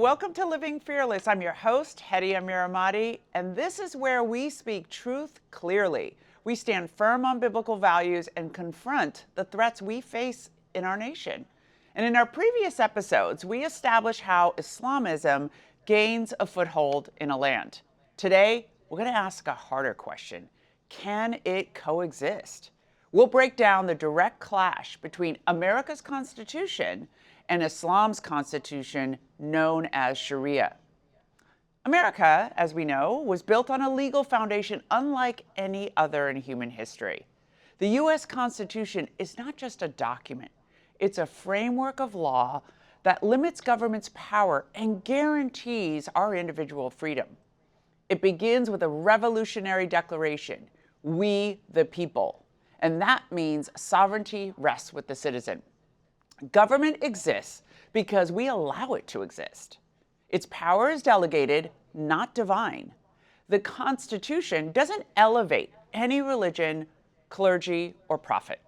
welcome to Living Fearless. I'm your host, Hedieh Mirahmadi, and this is where we speak truth clearly. We stand firm on biblical values and confront the threats we face in our nation. And in our previous episodes, we establish how Islamism gains a foothold in a land. Today, we're going to ask a harder question. Can it coexist? We'll break down the direct clash between America's Constitution and Islam's constitution known as Sharia. America, as we know, was built on a legal foundation unlike any other in human history. The U.S. Constitution is not just a document, it's a framework of law that limits government's power and guarantees our individual freedom. It begins with a revolutionary declaration, "We the people," and that means sovereignty rests with the citizen. Government exists because we allow it to exist. Its power is delegated, not divine. The Constitution doesn't elevate any religion, clergy, or prophet.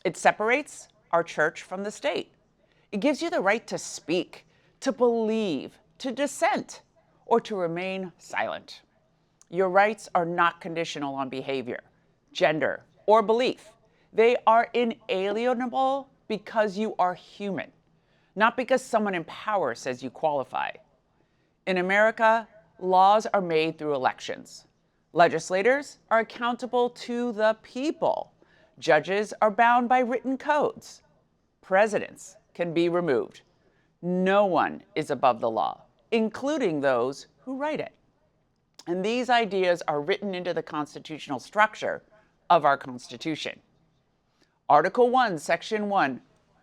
It separates our church from the state. It gives you the right to speak, to believe, to dissent, or to remain silent. Your rights are not conditional on behavior, gender, or belief. They are inalienable because you are human, not because someone in power says you qualify. In America, laws are made through elections. Legislators are accountable to the people. Judges are bound by written codes. Presidents can be removed. No one is above the law, including those who write it. And these ideas are written into the constitutional structure of our Constitution. Article 1, Section 1,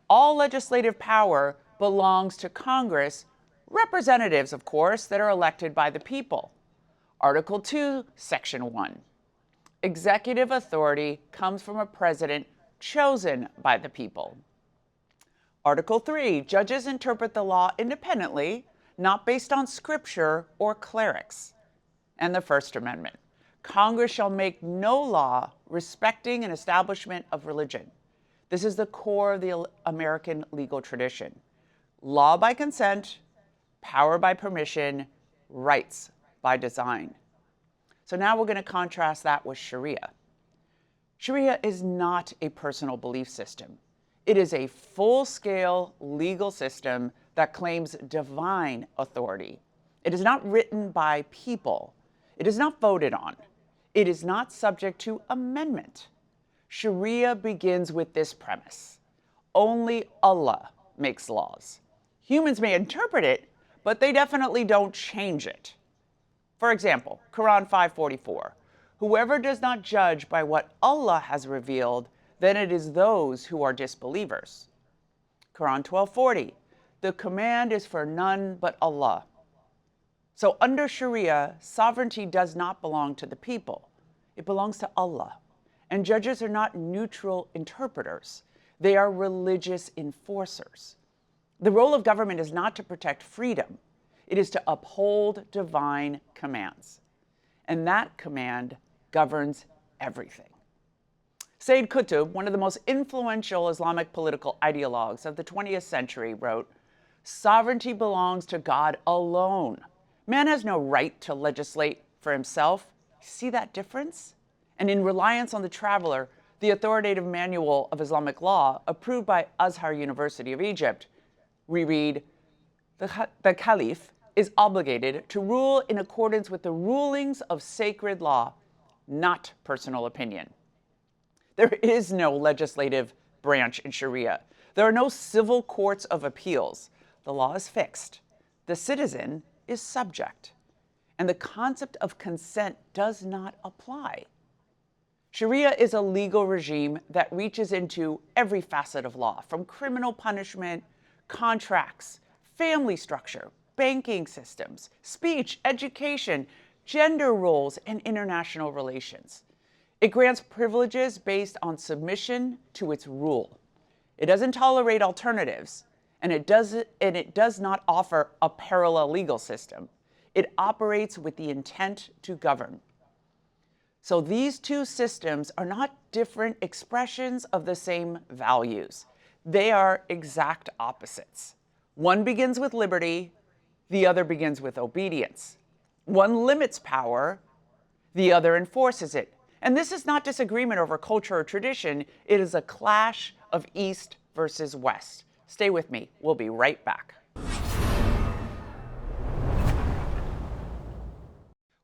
all legislative power belongs to Congress, representatives, of course, that are elected by the people. Article 2, Section 1, executive authority comes from a president chosen by the people. Article 3, judges interpret the law independently, not based on scripture or clerics. And the First Amendment, Congress shall make no law respecting an establishment of religion. This is the core of the American legal tradition. Law by consent, power by permission, rights by design. So now we're going to contrast that with Sharia. Sharia is not a personal belief system. It is a full-scale legal system that claims divine authority. It is not written by people. It is not voted on. It is not subject to amendment. Sharia begins with this premise: only Allah makes laws. Humans may interpret it, but they definitely don't change it. For example, Quran 5:44, whoever does not judge by what Allah has revealed, then it is those who are disbelievers. Quran 12:40, the command is for none but Allah. So under Sharia, sovereignty does not belong to the people. It belongs to Allah. And judges are not neutral interpreters. They are religious enforcers. The role of government is not to protect freedom. It is to uphold divine commands. And that command governs everything. Sayyid Qutb, one of the most influential Islamic political ideologues of the 20th century, wrote, "Sovereignty belongs to God alone. Man has no right to legislate for himself." See that difference? And in Reliance on the Traveler, the authoritative manual of Islamic law approved by Azhar University of Egypt, we read, the Caliph is obligated to rule in accordance with the rulings of sacred law, not personal opinion. There is no legislative branch in Sharia. There are no civil courts of appeals. The law is fixed. The citizen is subject. And the concept of consent does not apply. Sharia is a legal regime that reaches into every facet of law, from criminal punishment, contracts, family structure, banking systems, speech, education, gender roles, and international relations. It grants privileges based on submission to its rule. It doesn't tolerate alternatives, and it does not offer a parallel legal system. It operates with the intent to govern. So these two systems are not different expressions of the same values. They are exact opposites. One begins with liberty, the other begins with obedience. One limits power, the other enforces it. And this is not disagreement over culture or tradition, it is a clash of East versus West. Stay with me, we'll be right back.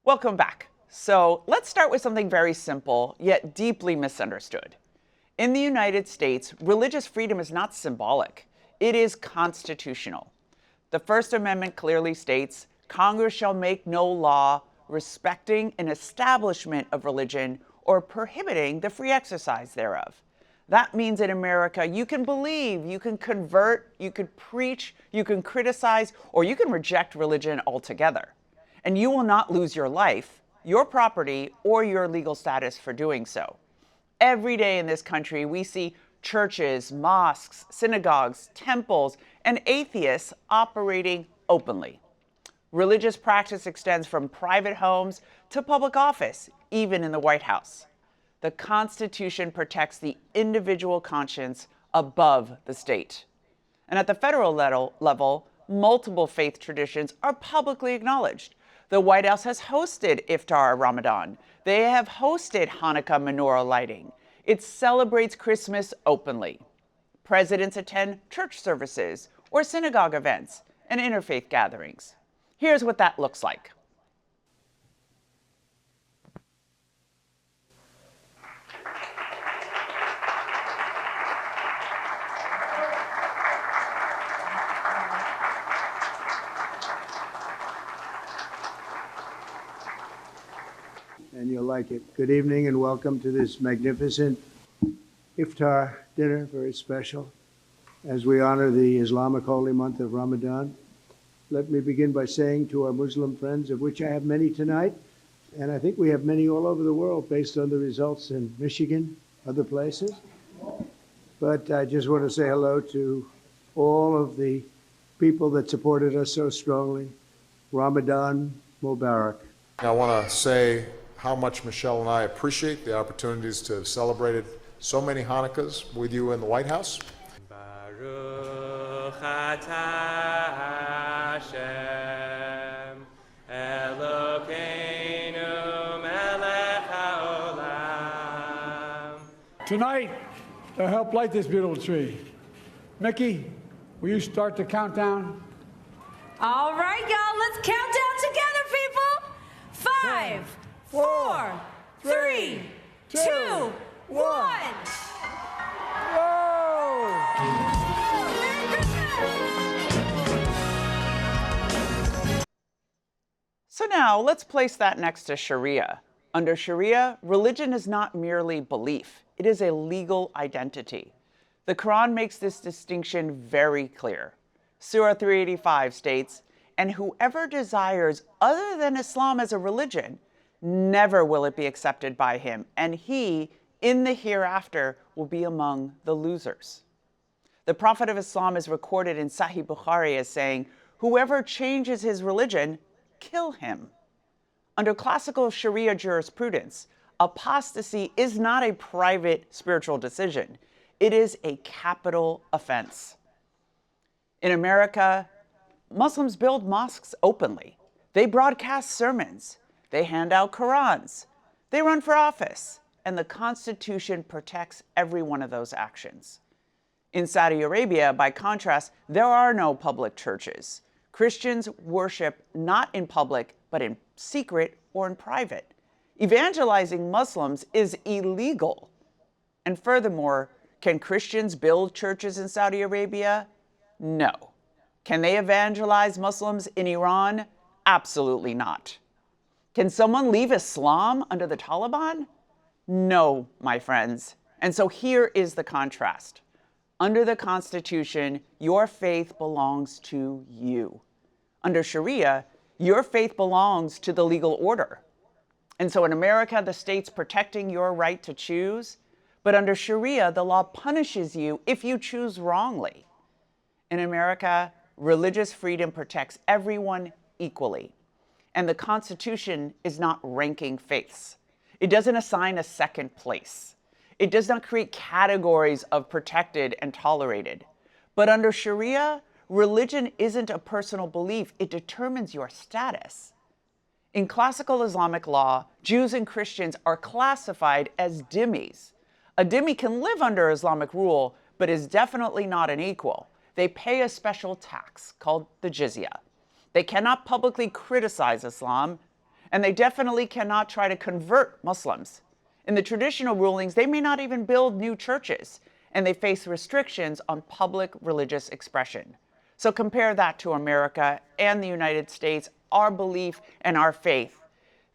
Welcome back. So let's start with something very simple, yet deeply misunderstood. In the United States, religious freedom is not symbolic, it is constitutional. The First Amendment clearly states, Congress shall make no law respecting an establishment of religion or prohibiting the free exercise thereof. That means in America, you can believe, you can convert, you can preach, you can criticize, or you can reject religion altogether. And you will not lose your life, your property, or your legal status for doing so. Every day in this country, we see churches, mosques, synagogues, temples, and atheists operating openly. Religious practice extends from private homes to public office, even in the White House. The Constitution protects the individual conscience above the state. And at the federal level, multiple faith traditions are publicly acknowledged. The White House has hosted Iftar Ramadan. They have hosted Hanukkah menorah lighting. It celebrates Christmas openly. Presidents attend church services or synagogue events and interfaith gatherings. Here's what that looks like. And you'll like it. Good evening and welcome to this magnificent Iftar dinner, very special, as we honor the Islamic holy month of Ramadan. Let me begin by saying to our Muslim friends, of which I have many tonight, and I think we have many all over the world based on the results in Michigan, other places. But I just want to say hello to all of the people that supported us so strongly. Ramadan Mubarak. I want to say how much Michelle and I appreciate the opportunities to have celebrated so many Hanukkahs with you in the White House. Baruch atah Hashem, Elokeinu melech haolam. Tonight, to help light this beautiful tree, Mickey, will you start the countdown? All right, y'all, let's count down together, people. 5, 4, 3, 2, 1. Whoa! Merry Christmas! So now let's place that next to Sharia. Under Sharia, religion is not merely belief, it is a legal identity. The Quran makes this distinction very clear. Surah 385 states, "And whoever desires other than Islam as a religion, never will it be accepted by him, and he, in the hereafter, will be among the losers." The Prophet of Islam is recorded in Sahih Bukhari as saying, "Whoever changes his religion, kill him." Under classical Sharia jurisprudence, apostasy is not a private spiritual decision. It is a capital offense. In America, Muslims build mosques openly. They broadcast sermons. They hand out Qurans. They run for office. And the Constitution protects every one of those actions. In Saudi Arabia, by contrast, there are no public churches. Christians worship not in public, but in secret or in private. Evangelizing Muslims is illegal. And furthermore, can Christians build churches in Saudi Arabia? No. Can they evangelize Muslims in Iran? Absolutely not. Can someone leave Islam under the Taliban? No, my friends. And so here is the contrast. Under the Constitution, your faith belongs to you. Under Sharia, your faith belongs to the legal order. And so in America, the state's protecting your right to choose, but under Sharia, the law punishes you if you choose wrongly. In America, religious freedom protects everyone equally. And the Constitution is not ranking faiths. It doesn't assign a second place. It does not create categories of protected and tolerated. But under Sharia, religion isn't a personal belief, it determines your status. In classical Islamic law, Jews and Christians are classified as dhimmis. A dhimmi can live under Islamic rule, but is definitely not an equal. They pay a special tax called the jizya. They cannot publicly criticize Islam, and they definitely cannot try to convert Muslims. In the traditional rulings, they may not even build new churches, and they face restrictions on public religious expression. So compare that to America and the United States, our belief and our faith.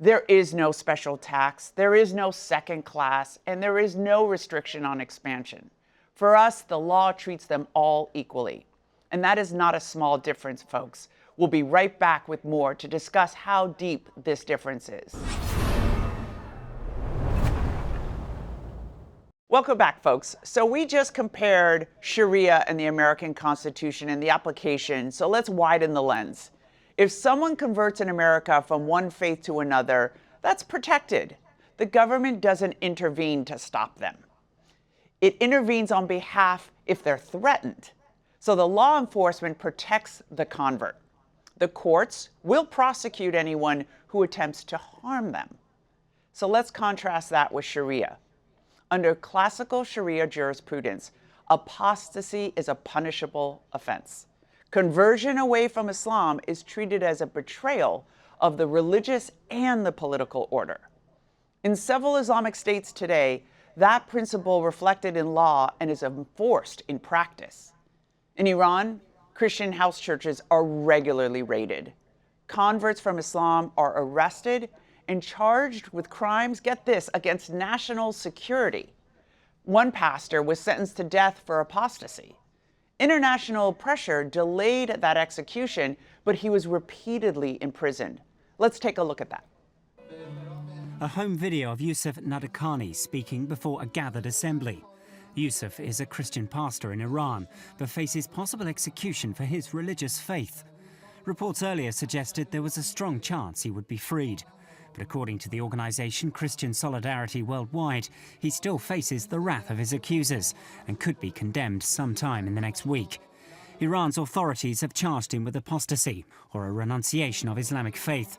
There is no special tax, there is no second class, and there is no restriction on expansion. For us, the law treats them all equally. And that is not a small difference, folks. We'll be right back with more to discuss how deep this difference is. Welcome back, folks. So we just compared Sharia and the American Constitution and the application, so let's widen the lens. If someone converts in America from one faith to another, that's protected. The government doesn't intervene to stop them. It intervenes on behalf if they're threatened. So the law enforcement protects the convert. The courts will prosecute anyone who attempts to harm them. So let's contrast that with Sharia. Under classical Sharia jurisprudence, apostasy is a punishable offense. Conversion away from Islam is treated as a betrayal of the religious and the political order. In several Islamic states today, that principle reflected in law and is enforced in practice. In Iran, Christian house churches are regularly raided. Converts from Islam are arrested and charged with crimes, get this, against national security. One pastor was sentenced to death for apostasy. International pressure delayed that execution, but he was repeatedly imprisoned. Let's take a look at that. A home video of Yusuf Nadakani speaking before a gathered assembly. Yusuf is a Christian pastor in Iran, but faces possible execution for his religious faith. Reports earlier suggested there was a strong chance he would be freed. But according to the organisation Christian Solidarity Worldwide, he still faces the wrath of his accusers and could be condemned sometime in the next week. Iran's authorities have charged him with apostasy or a renunciation of Islamic faith.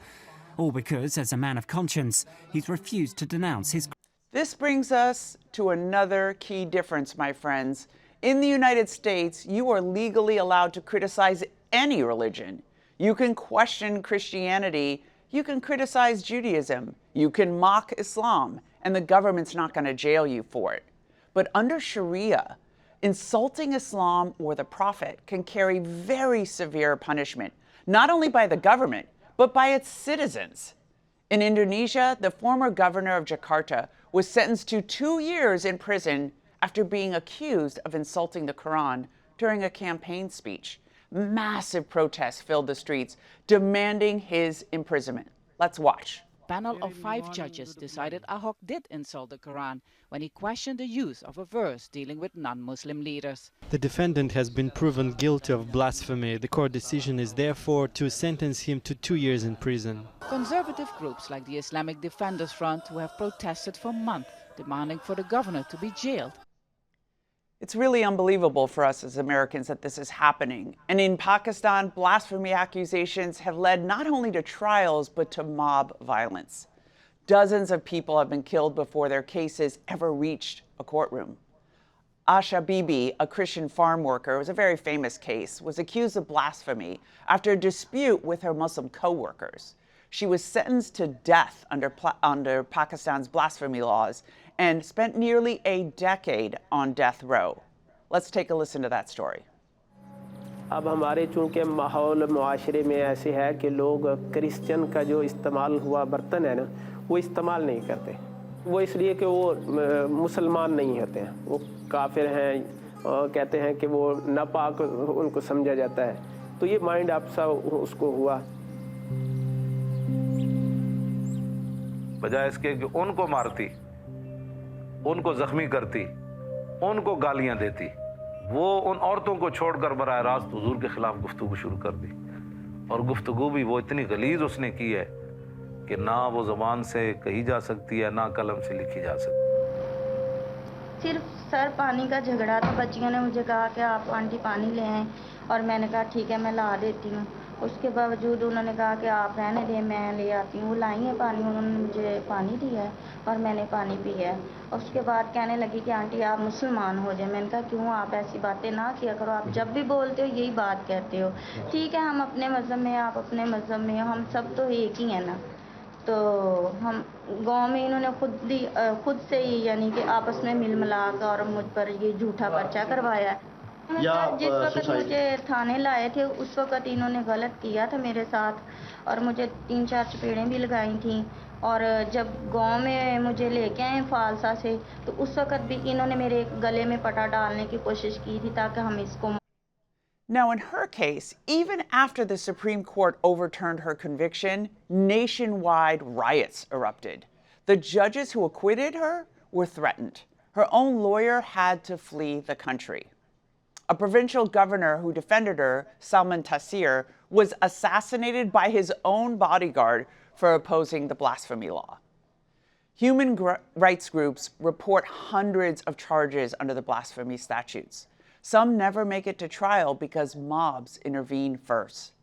All because, as a man of conscience, he's refused to denounce his... This brings us to another key difference, my friends. In the United States, you are legally allowed to criticize any religion. You can question Christianity, you can criticize Judaism, you can mock Islam, and the government's not going to jail you for it. But under Sharia, insulting Islam or the Prophet can carry very severe punishment, not only by the government, but by its citizens. In Indonesia, the former governor of Jakarta was sentenced to 2 years in prison after being accused of insulting the Quran during a campaign speech. Massive protests filled the streets, demanding his imprisonment. Let's watch. A panel of 5 judges decided Ahok did insult the Quran when he questioned the use of a verse dealing with non-Muslim leaders. The defendant has been proven guilty of blasphemy. The court decision is therefore to sentence him to 2 years in prison. Conservative groups like the Islamic Defenders Front, who have protested for months, demanding for the governor to be jailed. It's really unbelievable for us as Americans that this is happening. And in Pakistan, blasphemy accusations have led not only to trials, but to mob violence. Dozens of people have been killed before their cases ever reached a courtroom. Asha Bibi, a Christian farm worker, it was a very famous case, was accused of blasphemy after a dispute with her Muslim co-workers. She was sentenced to death under Pakistan's blasphemy laws and spent nearly a decade on death row. Let's take a listen to that story. अब हमारे चूंकि माहौल मुआशरे में ऐसे है कि लोग क्रिश्चियन का जो इस्तेमाल हुआ बर्तन है ना वो इस्तेमाल नहीं करते वो इसलिए कि वो मुसलमान नहीं होते हैं वो काफिर हैं कहते हैं कि वो नापाक उनको समझा जाता है तो ये माइंड आपसा उसको हुआ बजाय इसके कि उनको मारती उनको जख्मी करती उनको गालियां देती वो उन औरतों को छोड़कर बराह रास्त हुजूर के खिलाफ गुफ्तगू शुरू कर दी और गुफ्तगू भी वो इतनी गलीज उसने की है कि ना वो ज़बान से कही जा सकती है ना कलम से लिखी जा सकती सिर्फ सर पानी का झगड़ा था। बच्चियों ने मुझे कहा कि आप आंटी पानी ले आएँ और मैंने कहा ठीक है मैं ला देती हूँ। उसके बावजूद उन्होंने कहा कि आप रहने दें, मैं ले आती हूँ। वो लाई है पानी, उन्होंने मुझे पानी दिया है और मैंने पानी पिया है। उसके बाद कहने लगी कि आंटी आप मुसलमान हो जाए। मैंने कहा क्यों, आप ऐसी बातें ना किया करो, आप जब भी बोलते हो यही बात कहते हो। ठीक है, हम अपने मज़हब में, आप अपने मज़हब में, हम सब तो एक ही हैं ना। तो हम गांव में इन्होंने खुद से ही यानी कि आपस में मिल मिला कर और मुझ पर ये झूठा पर्चा करवाया है। जिस वक्त मुझे थाने लाए थे उस वक्त इन्होंने गलत किया था मेरे साथ और मुझे 3-4 चपेड़ें भी लगाई थी। और जब गांव में मुझे लेके आए फालसा से तो उस वक्त भी इन्होंने मेरे गले में पटा डालने की कोशिश की थी ताकि हम इसको। Now, in her case, even after the Supreme Court overturned her conviction, nationwide riots erupted. The judges who acquitted her were threatened. Her own lawyer had to flee the country. A provincial governor who defended her, Salman Taseer, was assassinated by his own bodyguard for opposing the blasphemy law. Human rights groups report hundreds of charges under the blasphemy statutes. Some never make it to trial because mobs intervene first.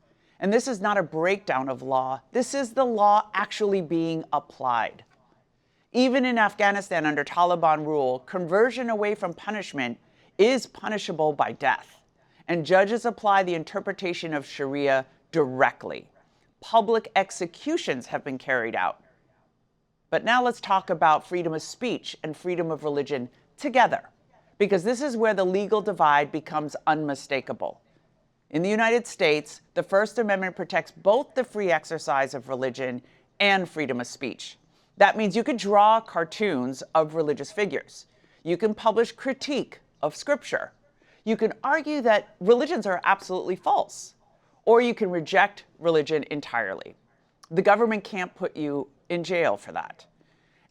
And this is not a breakdown of law. This is the law actually being applied. Even in Afghanistan under Taliban rule, conversion away from punishment is punishable by death. And judges apply the interpretation of Sharia directly. Public executions have been carried out. But now let's talk about freedom of speech and freedom of religion together, because this is where the legal divide becomes unmistakable. In the United States, the First Amendment protects both the free exercise of religion and freedom of speech. That means you can draw cartoons of religious figures. You can publish critique of scripture. You can argue that religions are absolutely false, or you can reject religion entirely. The government can't put you in jail for that.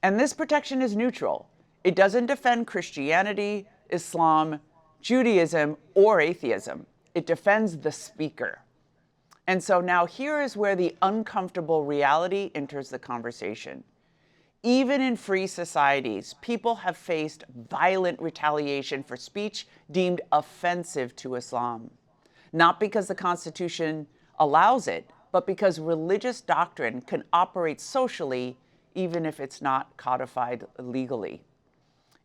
And this protection is neutral. It doesn't defend Christianity, Islam, Judaism, or atheism. It defends the speaker. And so now here is where the uncomfortable reality enters the conversation. Even in free societies, people have faced violent retaliation for speech deemed offensive to Islam. Not because the Constitution allows it, but because religious doctrine can operate socially even if it's not codified legally.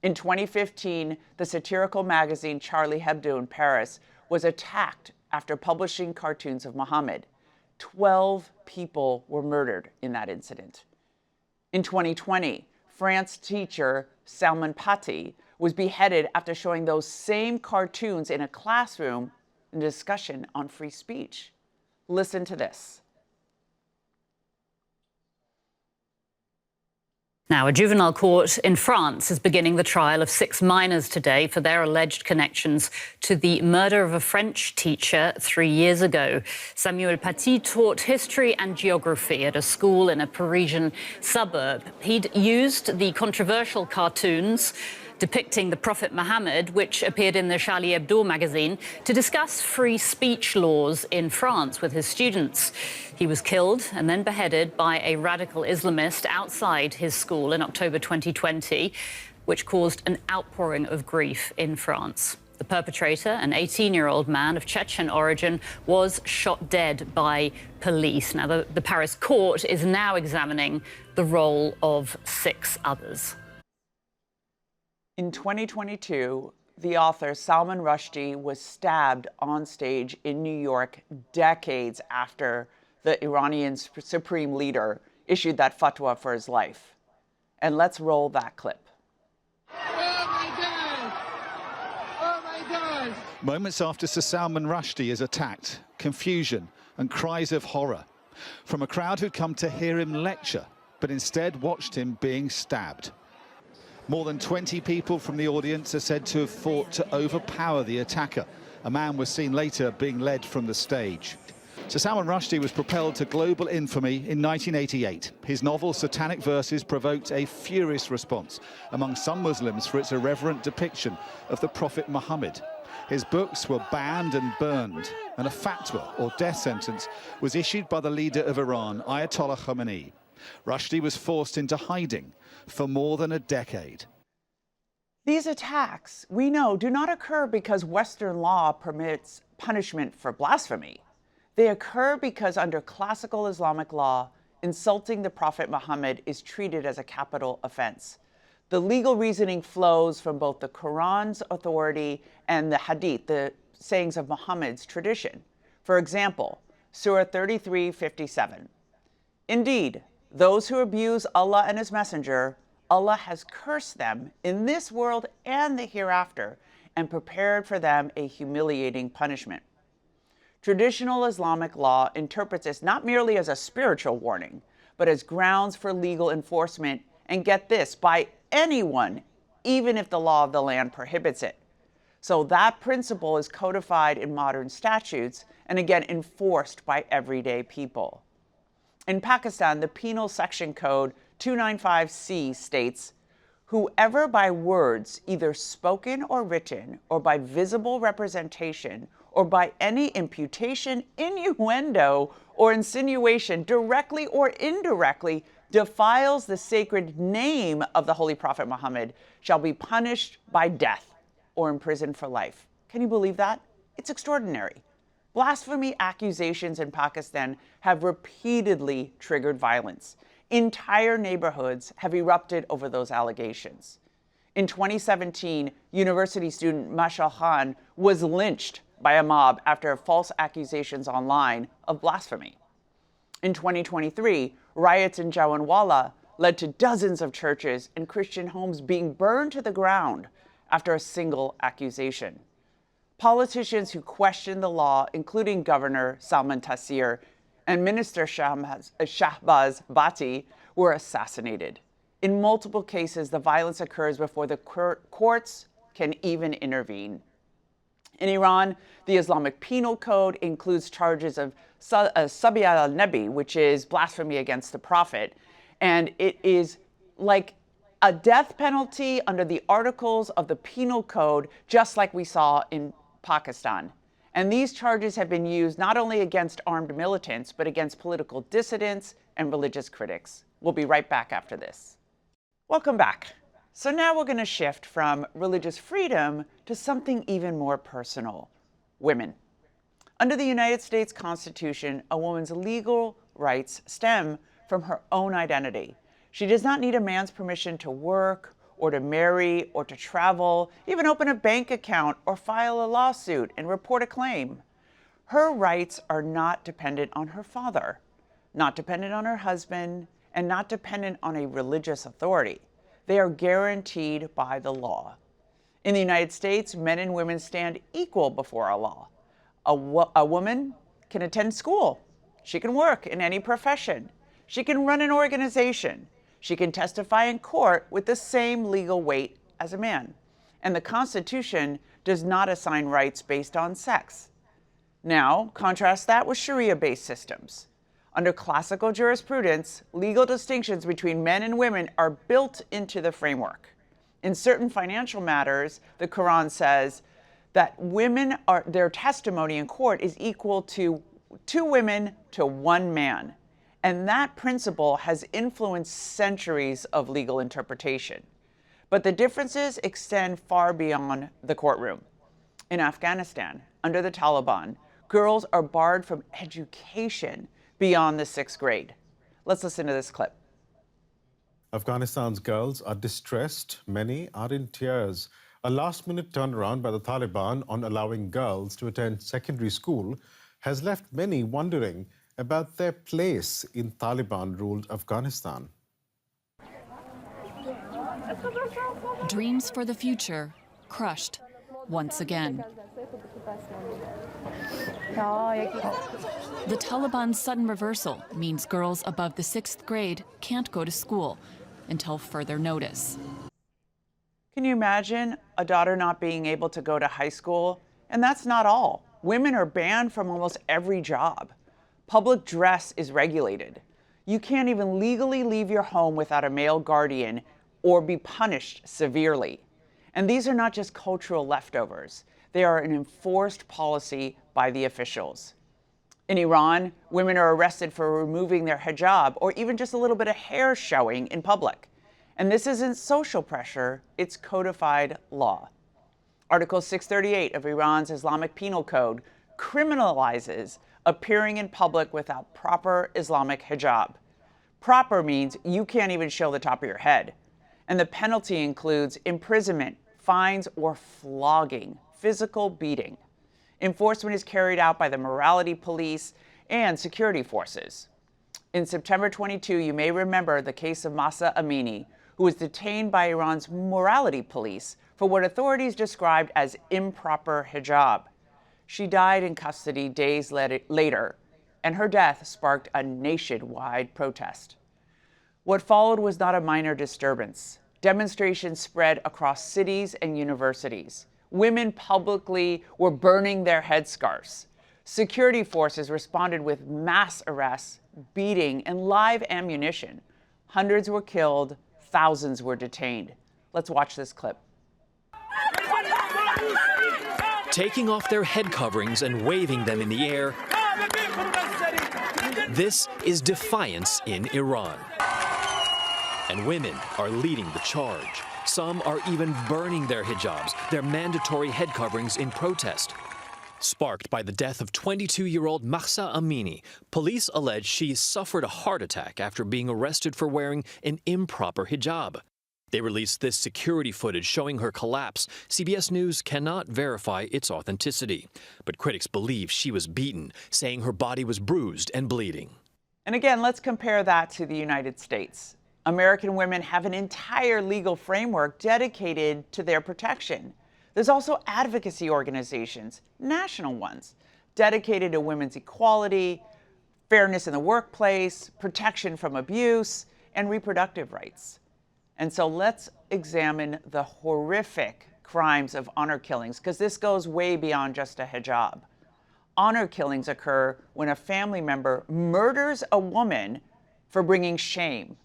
In 2015, the satirical magazine Charlie Hebdo in Paris was attacked after publishing cartoons of Muhammad. 12 people were murdered in that incident. In 2020, France teacher Salman Paty was beheaded after showing those same cartoons in a classroom in a discussion on free speech. Listen to this. Now, a juvenile court in France is beginning the trial of 6 minors today for their alleged connections to the murder of a French teacher 3 years ago. Samuel Paty taught history and geography at a school in a Parisian suburb. He'd used the controversial cartoons depicting the Prophet Muhammad, which appeared in the Charlie Hebdo magazine, to discuss free speech laws in France with his students. He was killed and then beheaded by a radical Islamist outside his school in October 2020, which caused an outpouring of grief in France. The perpetrator, an 18-year-old man of Chechen origin, was shot dead by police. Now, the Paris court is now examining the role of 6 others. In 2022, the author Salman Rushdie was stabbed on stage in New York decades after the Iranian supreme leader issued that fatwa for his life. And let's roll that clip. Oh my God! Oh my God! Moments after Sir Salman Rushdie is attacked, confusion and cries of horror from a crowd who'd come to hear him lecture, but instead watched him being stabbed. More than 20 people from the audience are said to have fought to overpower the attacker. A man was seen later being led from the stage. Sir Salman Rushdie was propelled to global infamy in 1988. His novel Satanic Verses provoked a furious response among some Muslims for its irreverent depiction of the Prophet Muhammad. His books were banned and burned, and a fatwa, or death sentence, was issued by the leader of Iran, Ayatollah Khamenei. Rushdie was forced into hiding for more than a decade. These attacks, we know, do not occur because Western law permits punishment for blasphemy. They occur because under classical Islamic law, insulting the Prophet Muhammad is treated as a capital offense. The legal reasoning flows from both the Quran's authority and the Hadith, the sayings of Muhammad's tradition. For example, Surah 33:57. Indeed, those who abuse Allah and His Messenger, Allah has cursed them in this world and the hereafter and prepared for them a humiliating punishment. Traditional Islamic law interprets this not merely as a spiritual warning, but as grounds for legal enforcement, and get this, by anyone, even if the law of the land prohibits it. So that principle is codified in modern statutes and again enforced by everyday people. In Pakistan, the Penal Section Code 295C states, whoever by words, either spoken or written, or by visible representation, or by any imputation, innuendo, or insinuation, directly or indirectly, defiles the sacred name of the Holy Prophet Muhammad shall be punished by death or imprisoned for life. Can you believe that? It's extraordinary. Blasphemy accusations in Pakistan have repeatedly triggered violence. Entire neighborhoods have erupted over those allegations. In 2017, university student Mashal Khan was lynched by a mob after false accusations online of blasphemy. In 2023, riots in Jawanwala led to dozens of churches and Christian homes being burned to the ground after a single accusation. Politicians who questioned the law, including Governor Salman Taseer and Minister Shahbaz Bhatti, were assassinated. In multiple cases, the violence occurs before the courts can even intervene. In Iran, the Islamic Penal Code includes charges of Sabi al-Nabi, which is blasphemy against the Prophet, and it is like a death penalty under the articles of the Penal Code, just like we saw in Pakistan. And these charges have been used not only against armed militants, but against political dissidents and religious critics. We'll be right back after this. Welcome back. So now we're going to shift from religious freedom to something even more personal: women. Under the United States Constitution, a woman's legal rights stem from her own identity. She does not need a man's permission to work, or to marry, or to travel, even open a bank account, or file a lawsuit and report a claim. Her rights are not dependent on her father, not dependent on her husband, and not dependent on a religious authority. They are guaranteed by the law. In the United States, men and women stand equal before our law. A woman can attend school. She can work in any profession. She can run an organization. She can testify in court with the same legal weight as a man. And the Constitution does not assign rights based on sex. Now, contrast that with Sharia-based systems. Under classical jurisprudence, legal distinctions between men and women are built into the framework. In certain financial matters, the Quran says that their testimony in court is equal to 2 women to 1 man. And that principle has influenced centuries of legal interpretation. But the differences extend far beyond the courtroom. In Afghanistan, under the Taliban, girls are barred from education beyond the 6th grade. Let's listen to this clip. Afghanistan's girls are distressed. Many are in tears. A last-minute turnaround by the Taliban on allowing girls to attend secondary school has left many wondering about their place in Taliban-ruled Afghanistan. Dreams for the future crushed once again. The Taliban's sudden reversal means girls above the 6th grade can't go to school until further notice. Can you imagine a daughter not being able to go to high school? And that's not all. Women are banned from almost every job. Public dress is regulated. You can't even legally leave your home without a male guardian or be punished severely. And these are not just cultural leftovers. They are an enforced policy by the officials. In Iran, women are arrested for removing their hijab or even just a little bit of hair showing in public. And this isn't social pressure, it's codified law. Article 638 of Iran's Islamic Penal Code criminalizes appearing in public without proper Islamic hijab. Proper means you can't even show the top of your head. And the penalty includes imprisonment, fines, or flogging, physical beating. Enforcement is carried out by the morality police and security forces. In September 22, you may remember the case of Mahsa Amini, who was detained by Iran's morality police for what authorities described as improper hijab. She died in custody days later, and her death sparked a nationwide protest. What followed was not a minor disturbance. Demonstrations spread across cities and universities. Women publicly were burning their headscarves. Security forces responded with mass arrests, beating, and live ammunition. Hundreds were killed, thousands were detained. Let's watch this clip. Taking off their head coverings and waving them in the air, this is defiance in Iran. And women are leading the charge. Some are even burning their hijabs, their mandatory head coverings, in protest. Sparked by the death of 22-year-old Mahsa Amini, police allege she suffered a heart attack after being arrested for wearing an improper hijab. They released this security footage showing her collapse. CBS News cannot verify its authenticity, but critics believe she was beaten, saying her body was bruised and bleeding. And again, let's compare that to the United States. American women have an entire legal framework dedicated to their protection. There's also advocacy organizations, national ones, dedicated to women's equality, fairness in the workplace, protection from abuse, and reproductive rights. And so let's examine the horrific crimes of honor killings, because this goes way beyond just a hijab. Honor killings occur when a family member murders a woman for bringing shame.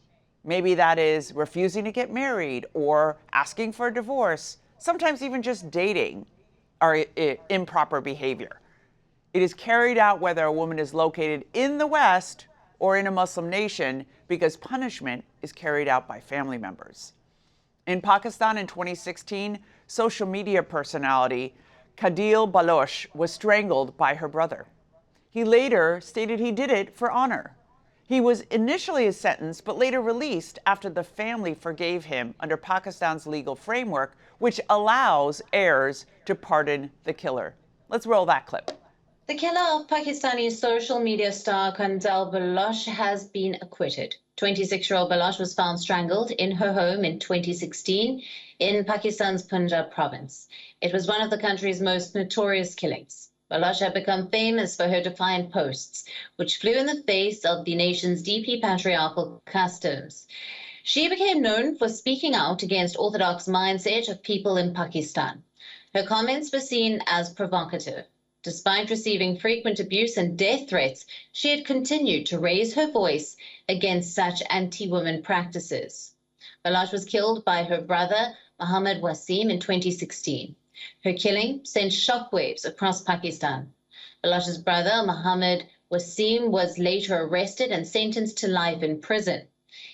Maybe that is refusing to get married or asking for a divorce, sometimes even just dating are improper behavior. It is carried out whether a woman is located in the West or in a Muslim nation, because punishment is carried out by family members. In Pakistan in 2016, social media personality Hedieh Baloch was strangled by her brother. He later stated he did it for honor. He was initially sentenced, but later released after the family forgave him under Pakistan's legal framework, which allows heirs to pardon the killer. Let's roll that clip. The killer of Pakistani social media star Hedieh Baloch has been acquitted. 26-year-old Baloch was found strangled in her home in 2016 in Pakistan's Punjab province. It was one of the country's most notorious killings. Baloch had become famous for her defiant posts, which flew in the face of the nation's deeply patriarchal customs. She became known for speaking out against orthodox mindset of people in Pakistan. Her comments were seen as provocative. Despite receiving frequent abuse and death threats, she had continued to raise her voice against such anti-women practices. Baloch was killed by her brother, Mohammed Wasim, in 2016. Her killing sent shockwaves across Pakistan. Baloch's brother, Mohammed Wasim, was later arrested and sentenced to life in prison.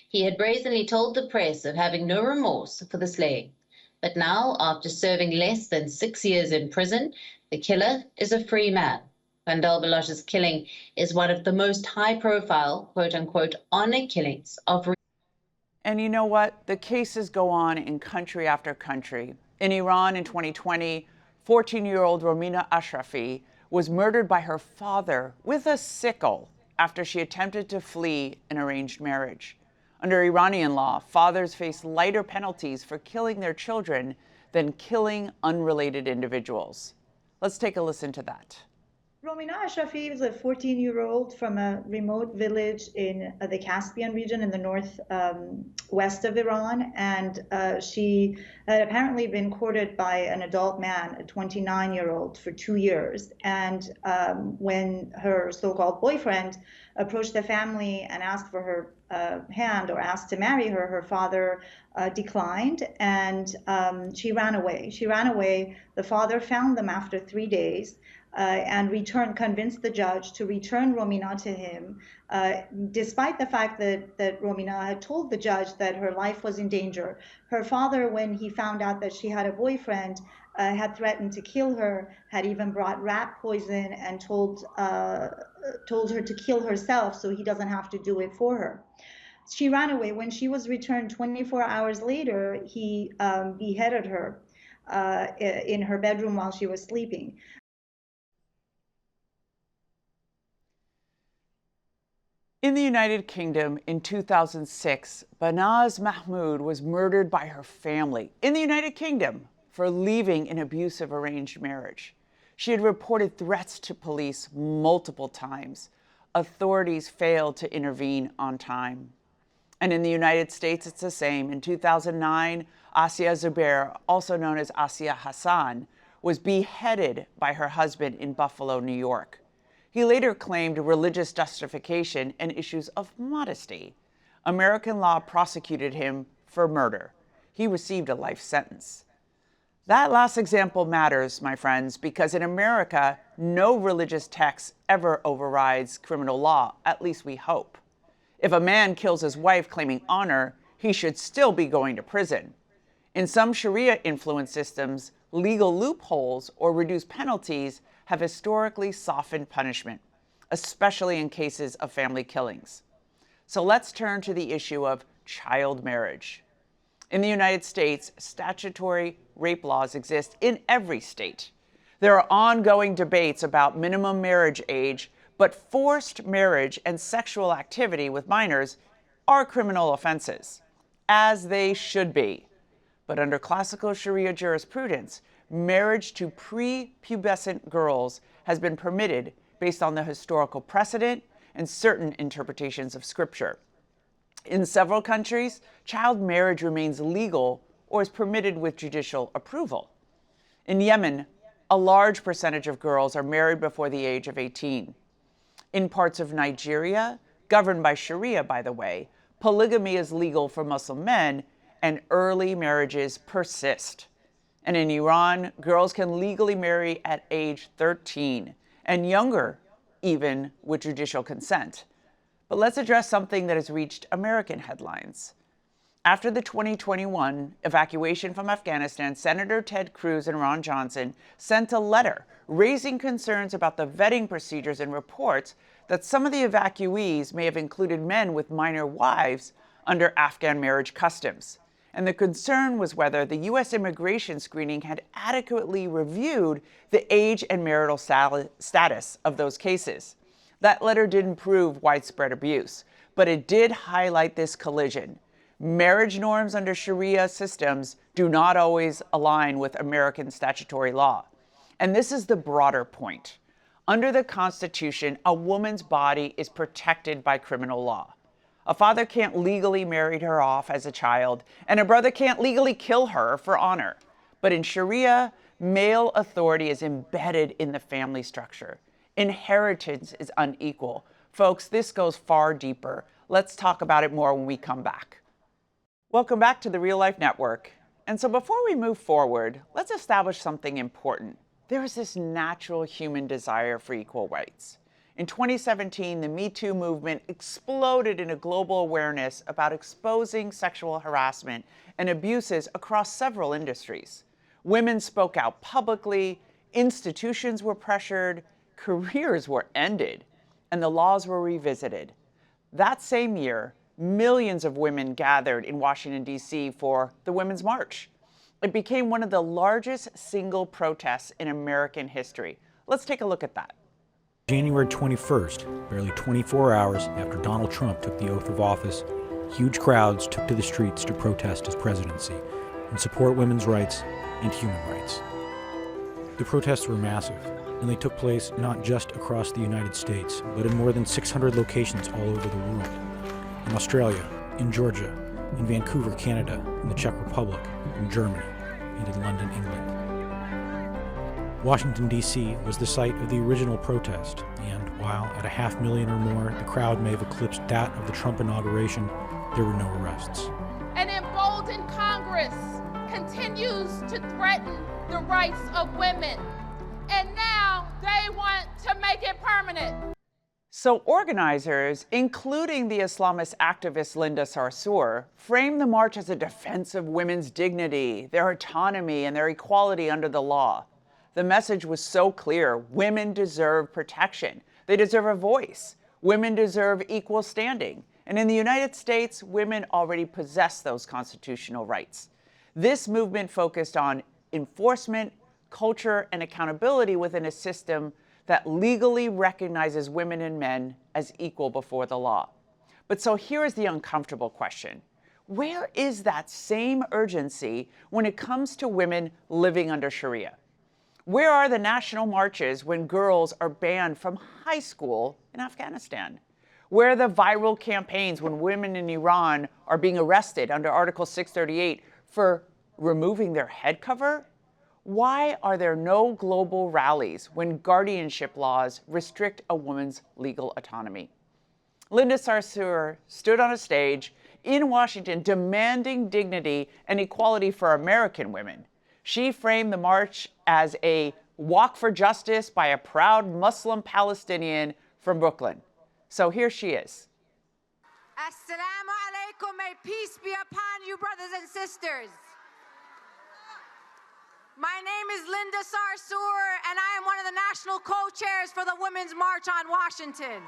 He had brazenly told the press of having no remorse for the slaying. But now, after serving less than 6 years in prison, the killer is a free man. Hedieh Baloch's killing is one of the most high-profile, quote-unquote, honor killings of. And you know what? The cases go on in country after country. In Iran in 2020, 14-year-old Romina Ashrafi was murdered by her father with a sickle after she attempted to flee an arranged marriage. Under Iranian law, fathers face lighter penalties for killing their children than killing unrelated individuals. Let's take a listen to that. Romina Ashrafi was a 14-year-old from a remote village in the Caspian region in the northwest of Iran, and she had apparently been courted by an adult man, a 29-year-old, for 2 years. And when her so-called boyfriend approached the family and asked for her hand or asked to marry her, her father declined, and she ran away. The father found them after 3 days. and convinced the judge to return Romina to him, despite the fact that Romina had told the judge that her life was in danger. Her father, when he found out that she had a boyfriend, had threatened to kill her, had even brought rat poison and told her to kill herself so he doesn't have to do it for her. She ran away. When she was returned 24 hours later, he beheaded her in her bedroom while she was sleeping. In the United Kingdom in 2006, Banaz Mahmoud was murdered by her family in the United Kingdom for leaving an abusive arranged marriage. She had reported threats to police multiple times. Authorities failed to intervene on time. And in the United States, it's the same. In 2009, Asia Zubair, also known as Asia Hassan, was beheaded by her husband in Buffalo, New York. He later claimed religious justification and issues of modesty. American law prosecuted him for murder. He received a life sentence. That last example matters, my friends, because in America, no religious text ever overrides criminal law, at least we hope. If a man kills his wife claiming honor, he should still be going to prison. In some Sharia-influenced systems, legal loopholes or reduced penalties have historically softened punishment, especially in cases of family killings. So let's turn to the issue of child marriage. In the United States, statutory rape laws exist in every state. There are ongoing debates about minimum marriage age, but forced marriage and sexual activity with minors are criminal offenses, as they should be. But under classical Sharia jurisprudence, marriage to prepubescent girls has been permitted based on the historical precedent and certain interpretations of Scripture. In several countries, child marriage remains legal or is permitted with judicial approval. In Yemen, a large percentage of girls are married before the age of 18. In parts of Nigeria, governed by Sharia, by the way, polygamy is legal for Muslim men and early marriages persist. And in Iran, girls can legally marry at age 13 and younger, even with judicial consent. But let's address something that has reached American headlines. After the 2021 evacuation from Afghanistan, Senator Ted Cruz and Ron Johnson sent a letter raising concerns about the vetting procedures and reports that some of the evacuees may have included men with minor wives under Afghan marriage customs. And the concern was whether the U.S. immigration screening had adequately reviewed the age and marital status of those cases. That letter didn't prove widespread abuse, but it did highlight this collision. Marriage norms under Sharia systems do not always align with American statutory law. And this is the broader point. Under the Constitution, a woman's body is protected by criminal law. A father can't legally marry her off as a child, and a brother can't legally kill her for honor. But in Sharia, male authority is embedded in the family structure. Inheritance is unequal. Folks, this goes far deeper. Let's talk about it more when we come back. Welcome back to the Real Life Network. And so before we move forward, let's establish something important. There is this natural human desire for equal rights. In 2017, the Me Too movement exploded in a global awareness about exposing sexual harassment and abuses across several industries. Women spoke out publicly, institutions were pressured, careers were ended, and the laws were revisited. That same year, millions of women gathered in Washington, D.C. for the Women's March. It became one of the largest single protests in American history. Let's take a look at that. January 21st, barely 24 hours after Donald Trump took the oath of office, huge crowds took to the streets to protest his presidency and support women's rights and human rights. The protests were massive, and they took place not just across the United States, but in more than 600 locations all over the world. In Australia, in Georgia, in Vancouver, Canada, in the Czech Republic, in Germany, and in London, England. Washington, D.C. was the site of the original protest, and while at 500,000 or more, the crowd may have eclipsed that of the Trump inauguration, there were no arrests. An emboldened Congress continues to threaten the rights of women. And now They want to make it permanent. So organizers, including the Islamist activist Linda Sarsour, framed the march as a defense of women's dignity, their autonomy, and their equality under the law. The message was so clear: women deserve protection. They deserve a voice. Women deserve equal standing. And in the United States, women already possess those constitutional rights. This movement focused on enforcement, culture, and accountability within a system that legally recognizes women and men as equal before the law. But so here is the uncomfortable question. Where is that same urgency when it comes to women living under Sharia? Where are the national marches when girls are banned from high school in Afghanistan? Where are the viral campaigns when women in Iran are being arrested under Article 638 for removing their head cover? Why are there no global rallies when guardianship laws restrict a woman's legal autonomy? Linda Sarsour stood on a stage in Washington demanding dignity and equality for American women. She framed the march as a walk for justice by a proud Muslim Palestinian from Brooklyn. So here she is. Assalamu alaikum, may peace be upon you, brothers and sisters. My name is Linda Sarsour, and I am one of the national co-chairs for the Women's March on Washington.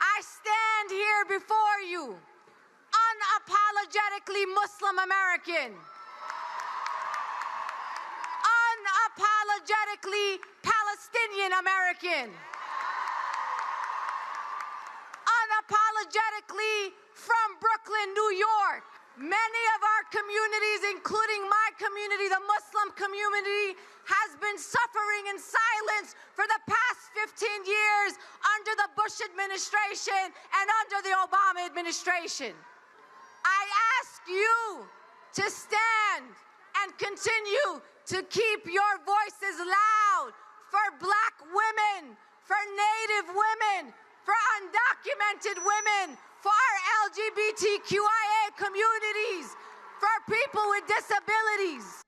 I stand here before you, unapologetically Muslim American, unapologetically Palestinian American, unapologetically from Brooklyn, New York. Many of our communities, including my community, the Muslim community, has been suffering in silence for the past 15 years under the Bush administration and under the Obama administration. I ask you to stand and continue to keep your voices loud for Black women, for Native women, for undocumented women, for our LGBTQIA communities, for people with disabilities.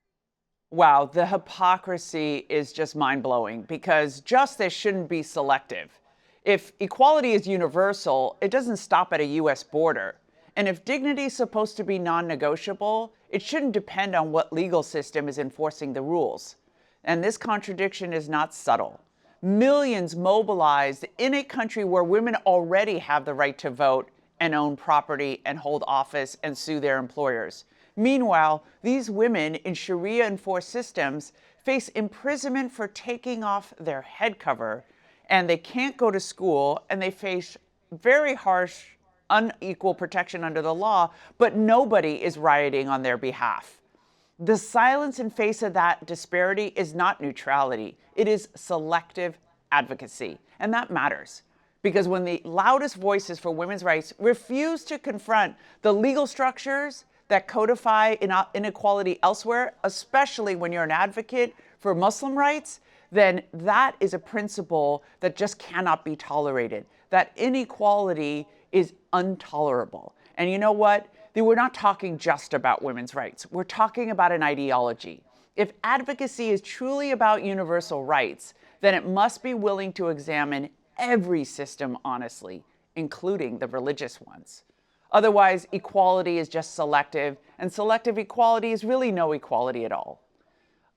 Wow, the hypocrisy is just mind-blowing because justice shouldn't be selective. If equality is universal, it doesn't stop at a U.S. border. And if dignity is supposed to be non-negotiable, it shouldn't depend on what legal system is enforcing the rules. And this contradiction is not subtle. Millions mobilized in a country where women already have the right to vote and own property and hold office and sue their employers. Meanwhile, these women in Sharia-enforced systems face imprisonment for taking off their head cover, and they can't go to school, and they face very harsh, unequal protection under the law, but nobody is rioting on their behalf. The silence in face of that disparity is not neutrality. It is selective advocacy, and that matters. Because when the loudest voices for women's rights refuse to confront the legal structures that codify inequality elsewhere, especially when you're an advocate for Muslim rights, then that is a principle that just cannot be tolerated. That inequality is intolerable. And you know what? We're not talking just about women's rights. We're talking about an ideology. If advocacy is truly about universal rights, then it must be willing to examine every system honestly, including the religious ones. Otherwise, equality is just selective, and selective equality is really no equality at all.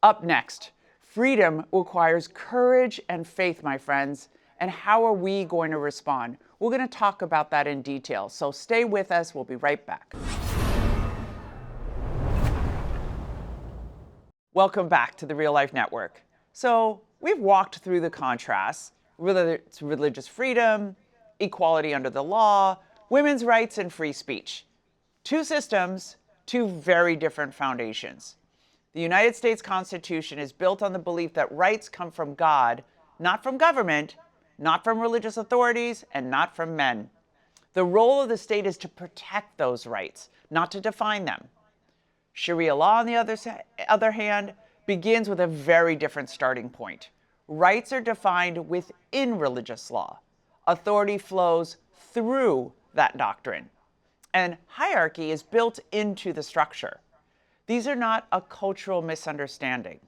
Up next, freedom requires courage and faith, my friends. And how are we going to respond? We're going to talk about that in detail, so stay with us. We'll be right back. Welcome back to the Real Life Network. So we've walked through the contrasts, whether it's religious freedom, equality under the law, women's rights, and free speech. Two systems, two very different foundations. The United States Constitution is built on the belief that rights come from God, not from government, not from religious authorities, and not from men. The role of the state is to protect those rights, not to define them. Sharia law, on the other hand, begins with a very different starting point. Rights are defined within religious law. Authority flows through that doctrine. And hierarchy is built into the structure. These are not a cultural misunderstanding.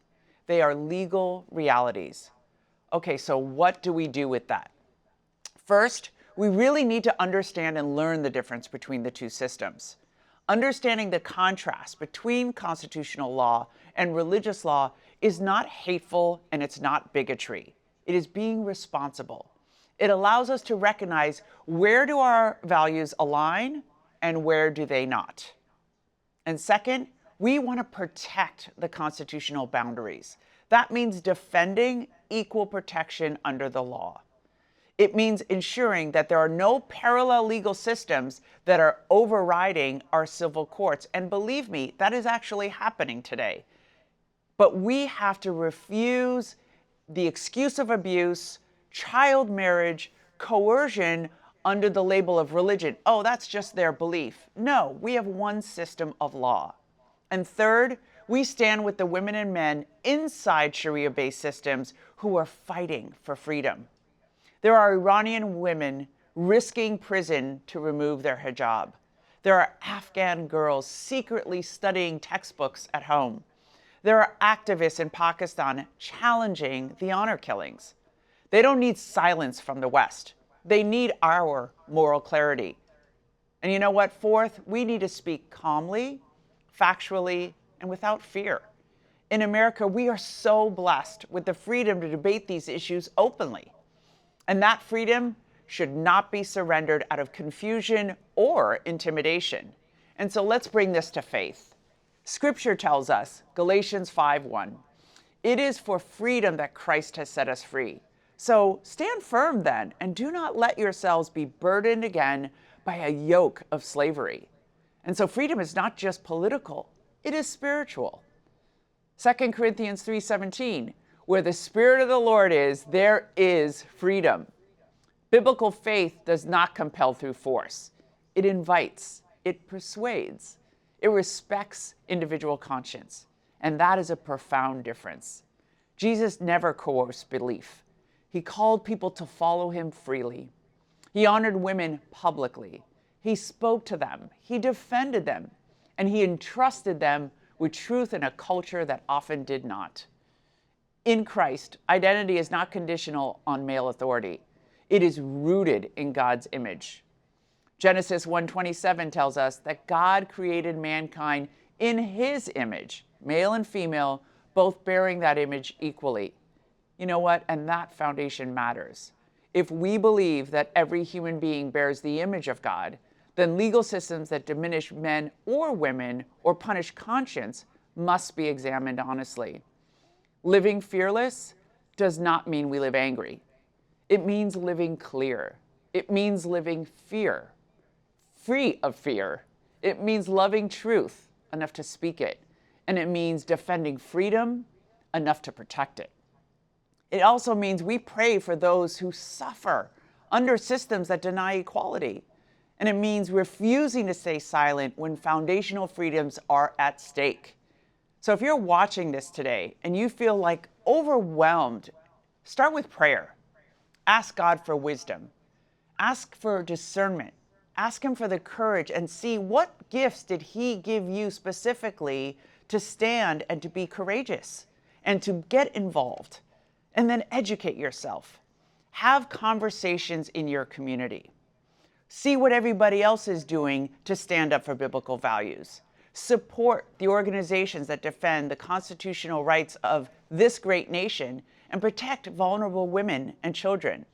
They are legal realities. Okay, so what do we do with that? First, we really need to understand and learn the difference between the two systems. Understanding the contrast between constitutional law and religious law is not hateful and it's not bigotry. It is being responsible. It allows us to recognize where do our values align and where do they not. And second, we want to protect the constitutional boundaries. That means defending equal protection under the law. It means ensuring that there are no parallel legal systems that are overriding our civil courts. And believe me, that is actually happening today. But we have to refuse the excuse of abuse, child marriage, coercion under the label of religion. Oh, that's just their belief. No, we have one system of law. And third, we stand with the women and men inside Sharia-based systems who are fighting for freedom. There are Iranian women risking prison to remove their hijab. There are Afghan girls secretly studying textbooks at home. There are activists in Pakistan challenging the honor killings. They don't need silence from the West. They need our moral clarity. And you know what? Fourth, we need to speak calmly, factually, and without fear. In America, we are so blessed with the freedom to debate these issues openly. And that freedom should not be surrendered out of confusion or intimidation. And so let's bring this to faith. Scripture tells us, Galatians 5:1, it is for freedom that Christ has set us free. So stand firm then, and do not let yourselves be burdened again by a yoke of slavery. And so freedom is not just political, it is spiritual. 2 Corinthians 3:17, where the Spirit of the Lord is, there is freedom. Biblical faith does not compel through force. It invites, it persuades, it respects individual conscience. And that is a profound difference. Jesus never coerced belief. He called people to follow him freely. He honored women publicly. He spoke to them. He defended them. And he entrusted them with truth in a culture that often did not. In Christ, identity is not conditional on male authority. It is rooted in God's image. Genesis 1:27 tells us that God created mankind in his image, male and female, both bearing that image equally. You know what? And that foundation matters. If we believe that every human being bears the image of God, then legal systems that diminish men or women or punish conscience must be examined honestly. Living fearless does not mean we live angry. It means living clear. It means living free of fear. It means loving truth enough to speak it. And it means defending freedom enough to protect it. It also means we pray for those who suffer under systems that deny equality. And it means refusing to stay silent when foundational freedoms are at stake. So if you're watching this today and you feel like overwhelmed, start with prayer. Ask God for wisdom. Ask for discernment. Ask him for the courage and see what gifts did he give you specifically to stand and to be courageous and to get involved. And then educate yourself. Have conversations in your community. See what everybody else is doing to stand up for biblical values. Support the organizations that defend the constitutional rights of this great nation and protect vulnerable women and children.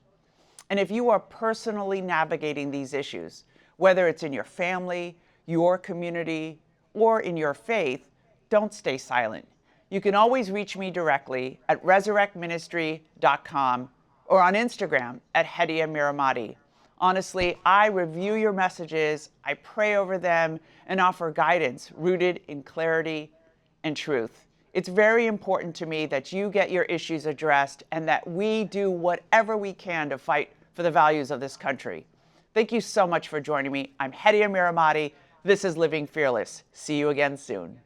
And if you are personally navigating these issues, whether it's in your family, your community, or in your faith, don't stay silent. You can always reach me directly at resurrectministry.com or on Instagram at Hedieh Mirahmadi. Honestly, I review your messages, I pray over them, and offer guidance rooted in clarity and truth. It's very important to me that you get your issues addressed and that we do whatever we can to fight for the values of this country. Thank you so much for joining me. I'm Hedieh Mirahmadi. This is Living Fearless. See you again soon.